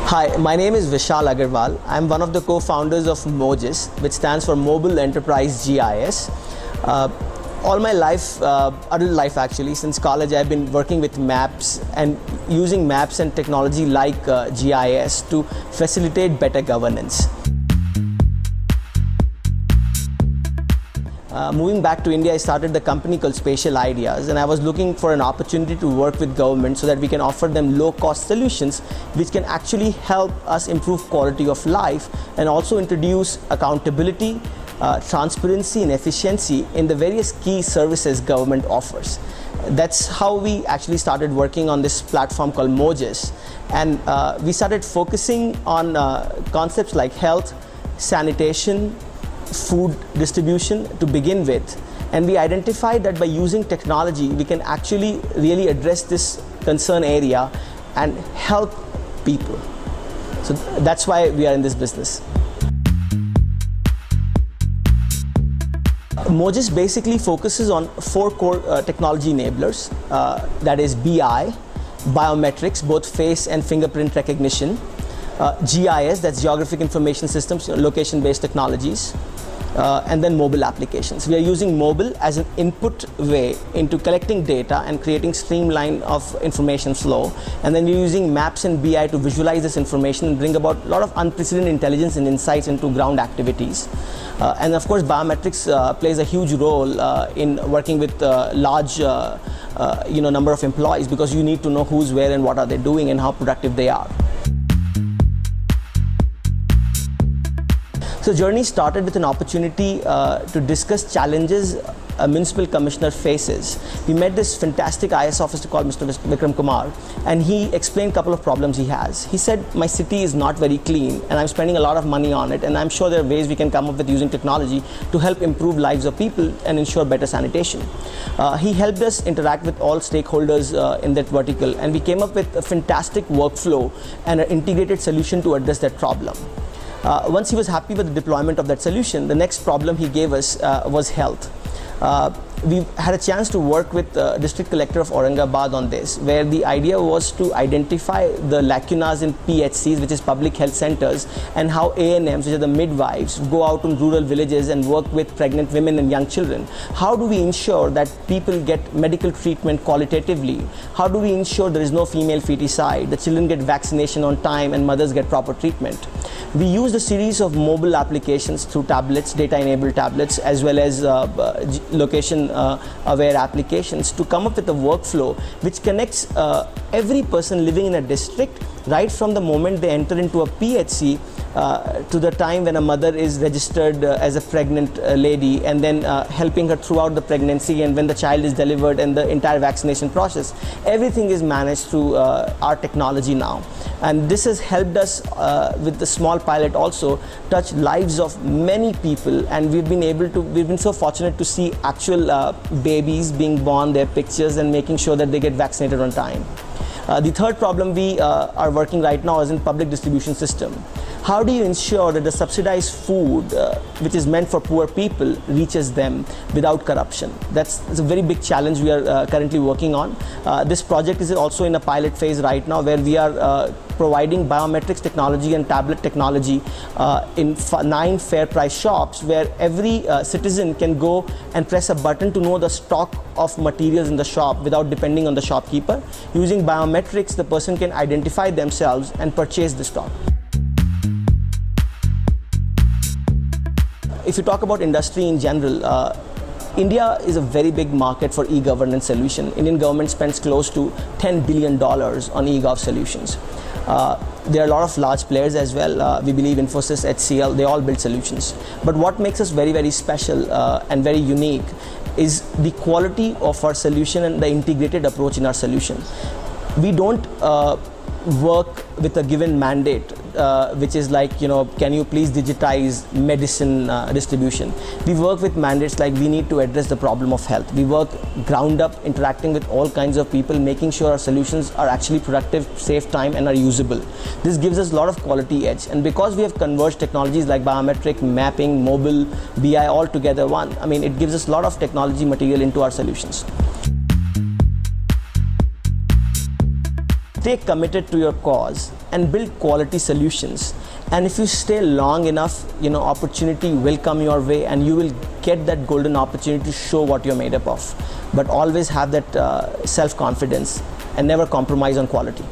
Hi, my name is Vishal Agarwal. I'm one of the co-founders of Mojis, which stands for Mobile Enterprise GIS. All my life, adult life actually, since college, I've been working with maps and using maps and technology like GIS to facilitate better governance. Moving back to India, I started the company called Spatial Ideas, and I was looking for an opportunity to work with government so that we can offer them low-cost solutions which can actually help us improve quality of life and also introduce accountability, transparency and efficiency in the various key services government offers. That's how we actually started working on this platform called Mojis, and we started focusing on concepts like health, sanitation, food distribution to begin with, and we identified that by using technology we can actually really address this concern area and help people. So that's why we are in this business. Mojis basically focuses on 4 core technology enablers, that is BI, biometrics, both face and fingerprint recognition, GIS, that's geographic information systems, location-based technologies, and then mobile applications. We are using mobile as an input way into collecting data and creating streamline of information flow, and then we're using maps and BI to visualize this information and bring about a lot of unprecedented intelligence and insights into ground activities. And of course biometrics plays a huge role in working with large number of employees, because you need to know who's where and what are they doing and how productive they are. So journey started with an opportunity to discuss challenges a municipal commissioner faces. We met this fantastic IS officer called Mr. Vikram Kumar, and he explained a couple of problems he has. He said, my city is not very clean and I'm spending a lot of money on it, and I'm sure there are ways we can come up with using technology to help improve lives of people and ensure better sanitation. He helped us interact with all stakeholders in that vertical, and we came up with a fantastic workflow and an integrated solution to address that problem. Once he was happy with the deployment of that solution, the next problem he gave us was health. We had a chance to work with the district collector of Aurangabad on this, where the idea was to identify the lacunas in PHCs, which is public health centers, and how ANMs, which are the midwives, go out in rural villages and work with pregnant women and young children. How do we ensure that people get medical treatment qualitatively? How do we ensure there is no female feticide, the children get vaccination on time and mothers get proper treatment? We used a series of mobile applications through tablets, data-enabled tablets, as well as location-aware applications to come up with a workflow which connects every person living in a district right from the moment they enter into a PHC to the time when a mother is registered as a pregnant lady, and then helping her throughout the pregnancy and when the child is delivered and the entire vaccination process. Everything is managed through our technology now. And this has helped us with the small pilot also touch lives of many people, and we've been so fortunate to see actual babies being born, their pictures, and making sure that they get vaccinated on time. The third problem we are working right now is in public distribution system. How do you ensure that the subsidized food, which is meant for poor people, reaches them without corruption? That's a very big challenge we are currently working on. This project is also in a pilot phase right now, where we are providing biometrics technology and tablet technology in 9 fair price shops, where every citizen can go and press a button to know the stock of materials in the shop without depending on the shopkeeper. Using biometrics, the person can identify themselves and purchase the stock. If you talk about industry in general, India is a very big market for e-governance solution. Indian government spends close to $10 billion on e-gov solutions. There are a lot of large players as well. We believe Infosys, HCL, they all build solutions. But what makes us very, very special and very unique is the quality of our solution and the integrated approach in our solution. We don't work with a given mandate, which is like, can you please digitize medicine distribution? We work with mandates like we need to address the problem of health. We work ground up, interacting with all kinds of people, making sure our solutions are actually productive, save time, and are usable. This gives us a lot of quality edge. And because we have converged technologies like biometric, mapping, mobile, BI all together it gives us a lot of technology material into our solutions. stay committed to your cause and build quality solutions. And if you stay long enough, opportunity will come your way and you will get that golden opportunity to show what you're made up of. But always have that self-confidence and never compromise on quality.